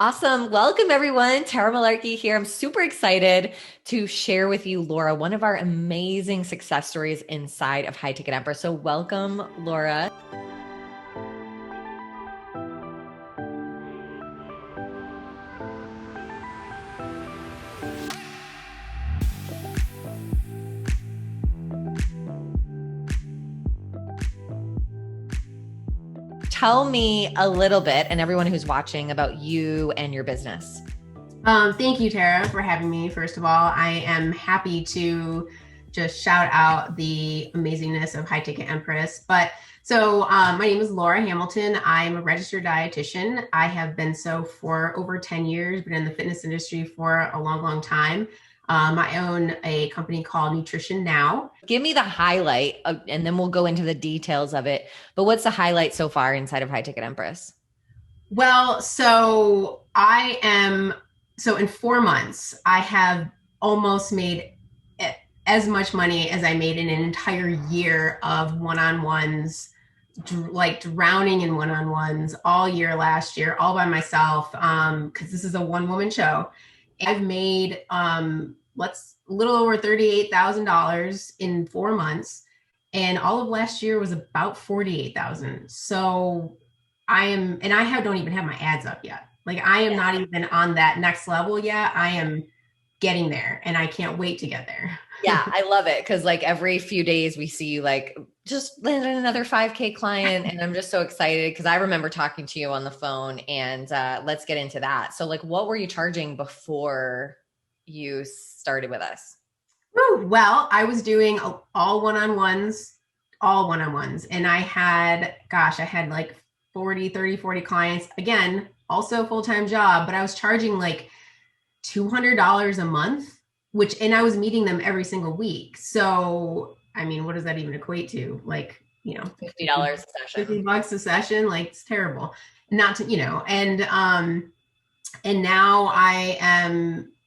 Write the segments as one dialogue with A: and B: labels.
A: Awesome. Welcome, everyone. Tara Malarkey here. I'm super excited to share with you, Laura, one of our amazing success stories inside of High Ticket Empress. So, welcome, Laura. Tell me a little bit, and everyone who's watching, about you and your business.
B: Thank you, Tara, for having me. First of all, I am happy to just shout out the amazingness of High Ticket Empress. My name is Laura Hamilton. I'm a registered dietitian. I have been so for over 10 years, been in the fitness industry for a long, long time. I own a company called Nutrition Now.
A: Give me the highlight, and then we'll go into the details of it. But what's the highlight so far inside of High Ticket Empress?
B: So in 4 months, I have almost made as much money as I made in an entire year of one-on-ones, like drowning in one-on-ones all year last year, all by myself. Because this is a one-woman show. I've made let's a little over $38,000 in 4 months, and all of last year was about 48,000. So don't even have my ads up yet. Like I am not even on that next level yet. I am getting there and I can't wait to get there.
A: Yeah, I love it because like every few days we see you like just landed another 5K client, and I'm just so excited because I remember talking to you on the phone, and let's get into that. So like, what were you charging before you started with us?
B: Woo. Well, I was doing all one-on-ones, and I had like 40 clients. Again, also full-time job, but I was charging like $200 a month, and I was meeting them every single week. So, I mean, what does that even equate to? Like,
A: $50 a session.
B: $50 a session, like it's terrible. Not to, and now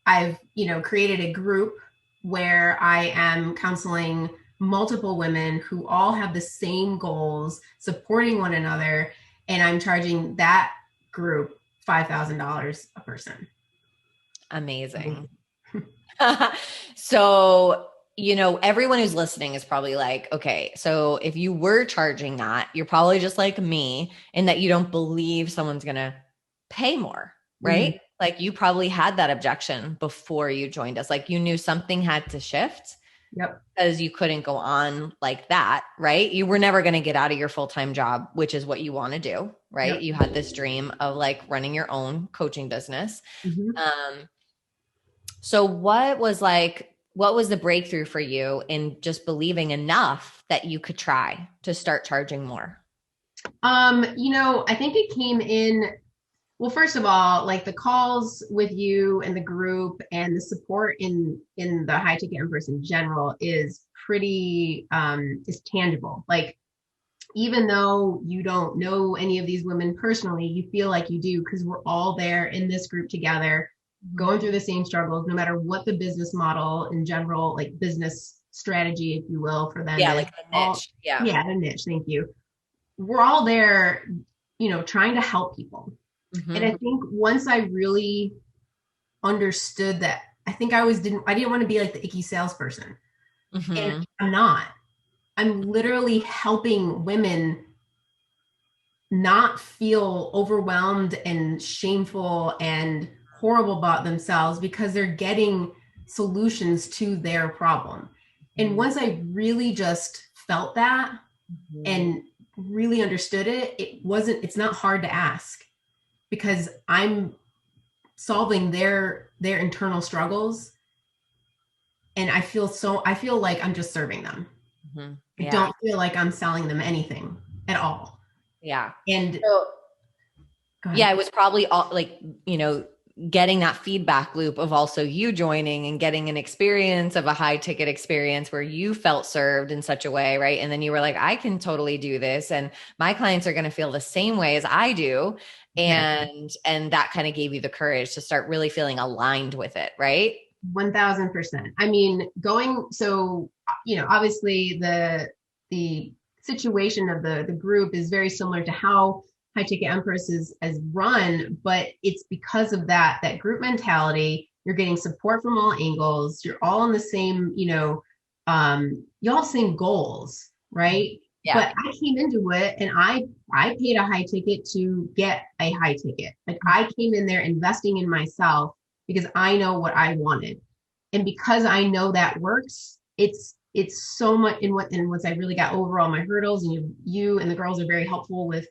B: I've, created a group where I am counseling multiple women who all have the same goals, supporting one another, and I'm charging that group $5,000 a person.
A: Amazing. So, everyone who's listening is probably like, okay, so if you were charging that, you're probably just like me in that you don't believe someone's going to pay more, right?
B: Mm-hmm.
A: Like you probably had that objection before you joined us. Like you knew something had to shift
B: Yep.
A: because you couldn't go on like that, right? You were never going to get out of your full-time job, which is what you want to do, right?
B: Yep.
A: You had this dream of like running your own coaching business.
B: Mm-hmm.
A: So what was the breakthrough for you in just believing enough that you could try to start charging more?
B: I think it came in. Well, first of all, like the calls with you and the group and the support in the High Ticket Empress in general is pretty is tangible. Like even though you don't know any of these women personally, you feel like you do because we're all there in this group together, going through the same struggles, no matter what the business model in general, like business strategy, if you will, for them
A: Yeah,
B: is.
A: like the niche. Yeah.
B: Yeah, the niche. Thank you. We're all there, trying to help people. And I
A: Mm-hmm.
B: think once I really understood that, I didn't want to be like the icky salesperson. And
A: Mm-hmm.
B: I'm not. I'm literally helping women not feel overwhelmed and shameful and horrible about themselves because they're getting solutions to their problem. And once I really just felt that
A: Mm-hmm.
B: and really understood it, it's not hard to ask because I'm solving their internal struggles, and I feel like I'm just serving them.
A: Mm-hmm.
B: I
A: Yeah.
B: don't feel like I'm selling them anything at all.
A: Yeah.
B: And
A: So
B: go
A: yeah,
B: ahead.
A: it was probably all like, getting that feedback loop of also you joining and getting an experience of a high ticket experience where you felt served in such a way, right? And then you were like, I can totally do this, and my clients are going to feel the same way as I do.
B: Exactly.
A: And that kind of gave you the courage to start really feeling aligned with it, right?
B: 1000%. I mean, obviously the situation of the group is very similar to how High Ticket Empress is run, but it's because of that group mentality. You're getting support from all angles. You're all in the same, you all same goals, right?
A: Yeah.
B: But I came into it and I paid a high ticket to get a high ticket. Like I came in there investing in myself because I know what I wanted. And because I know that works, it's so much in once I really got over all my hurdles, and you and the girls are very helpful with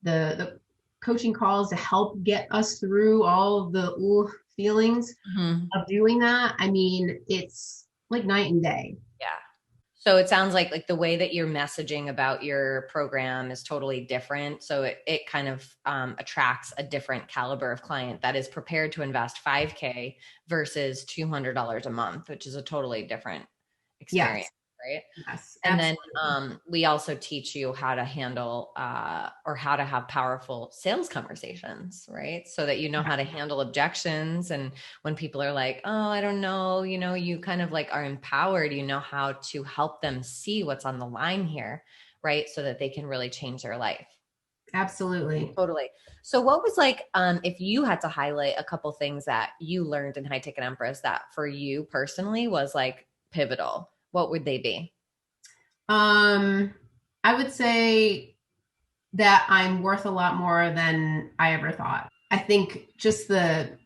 B: the coaching calls to help get us through all of the feelings
A: Mhm.
B: of doing that. I mean, it's like night and day.
A: Yeah. So it sounds like the way that you're messaging about your program is totally different. So it kind of attracts a different caliber of client that is prepared to invest 5K versus $200 a month, which is a totally different experience,
B: Yes,
A: right?
B: yes,
A: And then
B: absolutely.
A: we also teach you how to handle or how to have powerful sales conversations, right? So that you know
B: Yeah,
A: how to handle objections. And when people are like, oh, I don't know, you kind of like are empowered, you know how to help them see what's on the line here, right? So that they can really change their life.
B: absolutely.
A: Totally. So what was like, if you had to highlight a couple things that you learned in High Ticket Empress that for you personally was like pivotal, what would they be?
B: Um, I would say that I'm worth a lot more than I ever thought. I think just the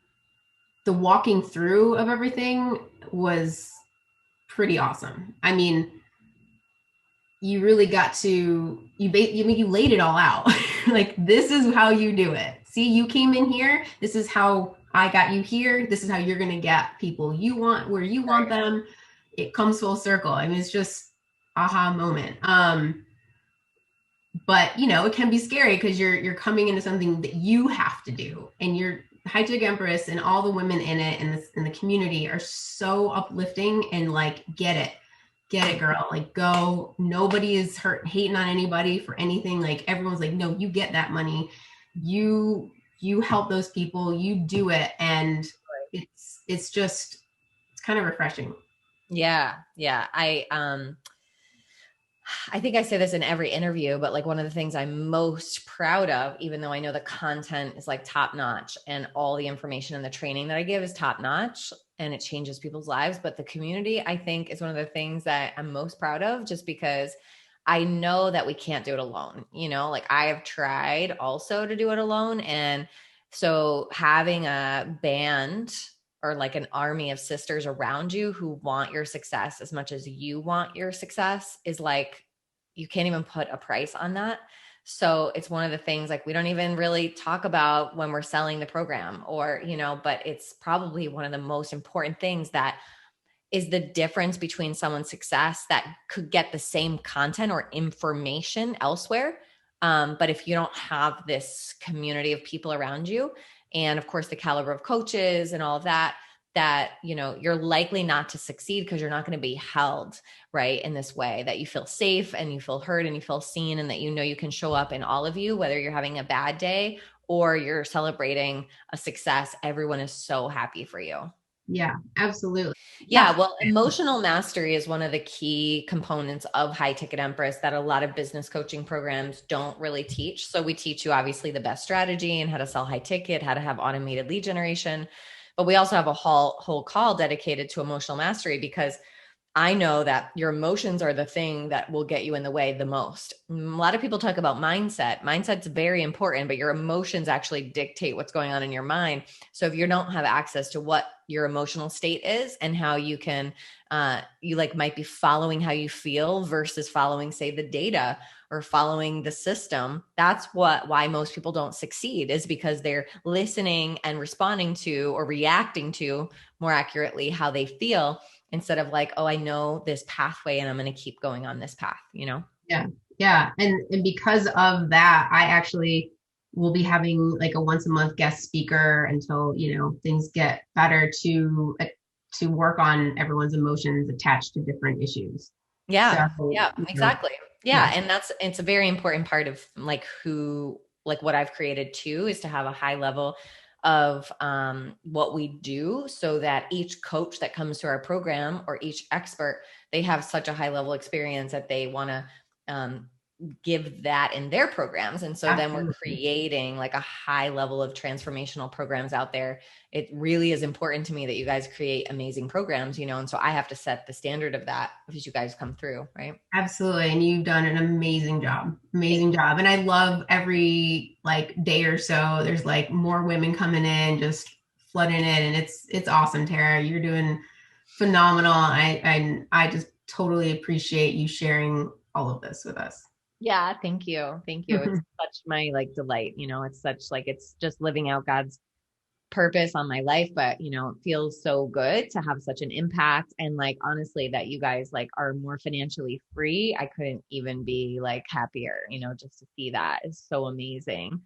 B: walking through of everything was pretty awesome. I mean, you really got to you laid it all out. Like this is how you do it. See, you came in here. This is how I got you here. This is how you're going to get people you want where you want them. It comes full circle. I mean, it's just aha moment. But it can be scary because you're coming into something that you have to do, and you're High Ticket Empress and all the women in it and the community are so uplifting and like get it girl, like go, nobody is hurt hating on anybody for anything, like everyone's like, no, you get that money, you help those people, you do it, and it's just it's kind of refreshing.
A: Yeah, yeah. I think I say this in every interview, but like one of the things I'm most proud of, even though I know the content is like top notch and all the information and the training that I give is top notch and it changes people's lives, but the community I think is one of the things that I'm most proud of just because I know that we can't do it alone. Like I have tried also to do it alone. And so having a band or like an army of sisters around you who want your success as much as you want your success is like, you can't even put a price on that. So it's one of the things like we don't even really talk about when we're selling the program or, but it's probably one of the most important things that is the difference between someone's success that could get the same content or information elsewhere. But if you don't have this community of people around you, and of course the caliber of coaches and all of that, you're likely not to succeed because you're not going to be held right in this way that you feel safe and you feel heard and you feel seen and that you can show up in all of you, whether you're having a bad day or you're celebrating a success. Everyone is so happy for you.
B: Yeah, absolutely. Yeah.
A: Yeah, well, emotional mastery is one of the key components of High Ticket Empress that a lot of business coaching programs don't really teach. So we teach you obviously the best strategy and how to sell high ticket, how to have automated lead generation, but we also have a whole call dedicated to emotional mastery because I know that your emotions are the thing that will get you in the way the most. A lot of people talk about mindset. Mindset's very important, but your emotions actually dictate what's going on in your mind. So if you don't have access to what your emotional state is and how you can, you like might be following how you feel versus following, say, the data or following the system. That's why most people don't succeed is because they're listening and responding to or reacting to more accurately how they feel instead of like, oh, I know this pathway and I'm going to keep going on this path.
B: Yeah, yeah, and because of that, I actually will be having like a once a month guest speaker until things get better to work on everyone's emotions attached to different issues. So,
A: Yeah. Yeah, exactly. Yeah.
B: yeah,
A: And it's a very important part of like what I've created too, is to have a high level of what we do so that each coach that comes to our program or each expert, they have such a high level experience that they want to give that in their programs. And so
B: Absolutely.
A: then we're creating like a high level of transformational programs out there. It really is important to me that you guys create amazing programs, you know, and so I have to set the standard of that because you guys come through, right?
B: Absolutely. And you've done an amazing job. Amazing job. And I love every like day or so, there's like more women coming in, just flooding in. And it's awesome, Tara. You're doing phenomenal. I just totally appreciate you sharing all of this with us.
A: Yeah, thank you. Thank you. It's such my like delight, you know, it's such like it's just living out God's purpose on my life, but you know, it feels so good to have such an impact. And like honestly, that you guys like are more financially free. I couldn't even be like happier, you know, just to see that is so amazing.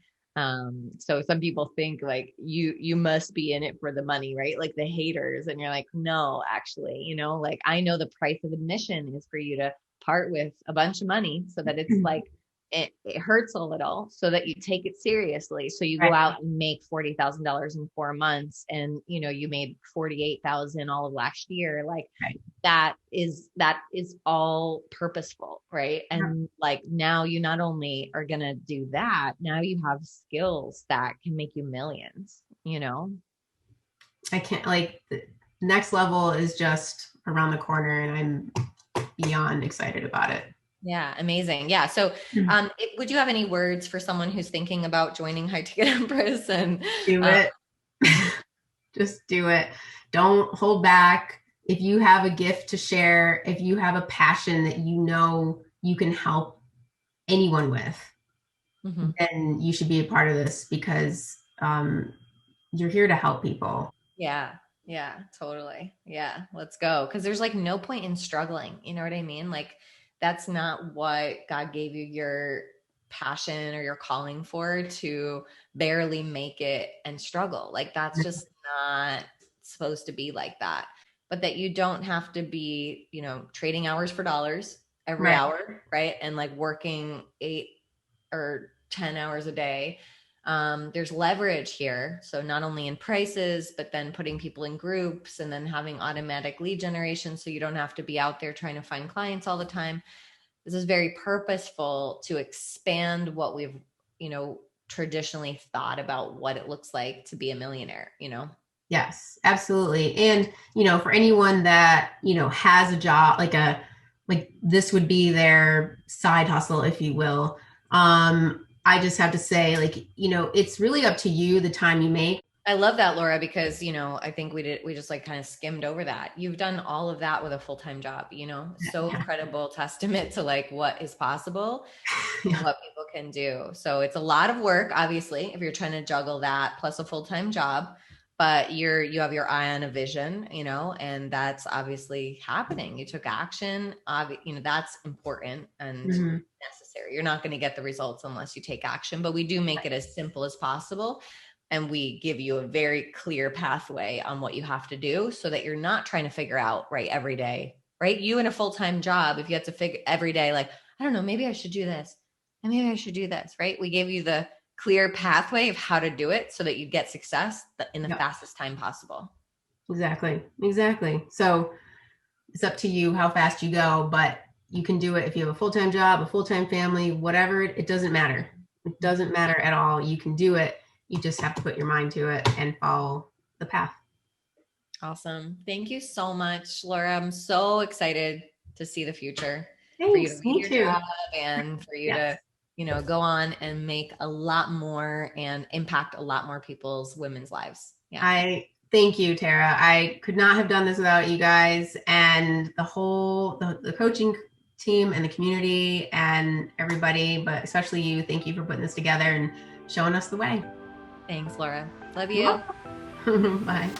A: So some people think like you must be in it for the money, right? Like the haters, and you're like, no, actually, you know, like I know the price of admission is for you to part with a bunch of money so that it's like it hurts a little so that you take it seriously. So you go out and make $40,000 in 4 months, and you know, you made 48,000 all of last year. Like that is all purposeful, right? And like now you not only are going to do that, now you have skills that can make you millions, you know?
B: I can't like the next level is just around the corner, and I'm beyond excited about it.
A: Yeah, amazing. Yeah. So, would you have any words for someone who's thinking about joining High Ticket Empress? And
B: do it. Just do it. Don't hold back. If you have a gift to share, if you have a passion that you know you can help anyone with, then you should be a part of this because you're here to help people.
A: Yeah. Yeah, totally. Yeah. Let's go. Cause there's like no point in struggling. You know what I mean? Like that's not what God gave you your passion or your calling for, to barely make it and struggle. Like that's just not supposed to be like that. But that you don't have to be, you know, trading hours for dollars every hour, right? And like working 8 or 10 hours a day. There's leverage here. So not only in prices, but then putting people in groups and then having automatic lead generation. So you don't have to be out there trying to find clients all the time. This is very purposeful to expand what we've, you know, traditionally thought about what it looks like to be a millionaire, you know?
B: Yes, absolutely. And, you know, for anyone that, you know, has a job, like this would be their side hustle, if you will. I just have to say, like, you know, it's really up to you the time you make.
A: I love that, Laura, because, you know, I think we just like kind of skimmed over that. You've done all of that with a full-time job, you know, so incredible testament to like what is possible and what people can do. So it's a lot of work, obviously, if you're trying to juggle that plus a full-time job, but you have your eye on a vision, you know, and that's obviously happening. You took action, you know, that's important and necessary. You're not going to get the results unless you take action, but we do make it as simple as possible. And we give you a very clear pathway on what you have to do so that you're not trying to figure out right every day, right? You in a full-time job, if you have to figure every day, like, I don't know, maybe I should do this and maybe I should do this, right? We gave you the clear pathway of how to do it so that you get success in the fastest time possible.
B: Exactly. So it's up to you how fast you go, but you can do it if you have a full-time job, a full-time family, whatever, it doesn't matter. It doesn't matter at all. You can do it. You just have to put your mind to it and follow the path.
A: Awesome. Thank you so much, Laura. I'm so excited to see the future.
B: Thanks,
A: for you to
B: me
A: your
B: too.
A: job and for you to, you know, go on and make a lot more and impact a lot more people's women's lives. Yeah.
B: I thank you, Tara. I could not have done this without you guys and the whole, the coaching team and the community and everybody, but especially you. Thank you for putting this together and showing us the way.
A: Thanks, Laura. Love you.
B: Bye.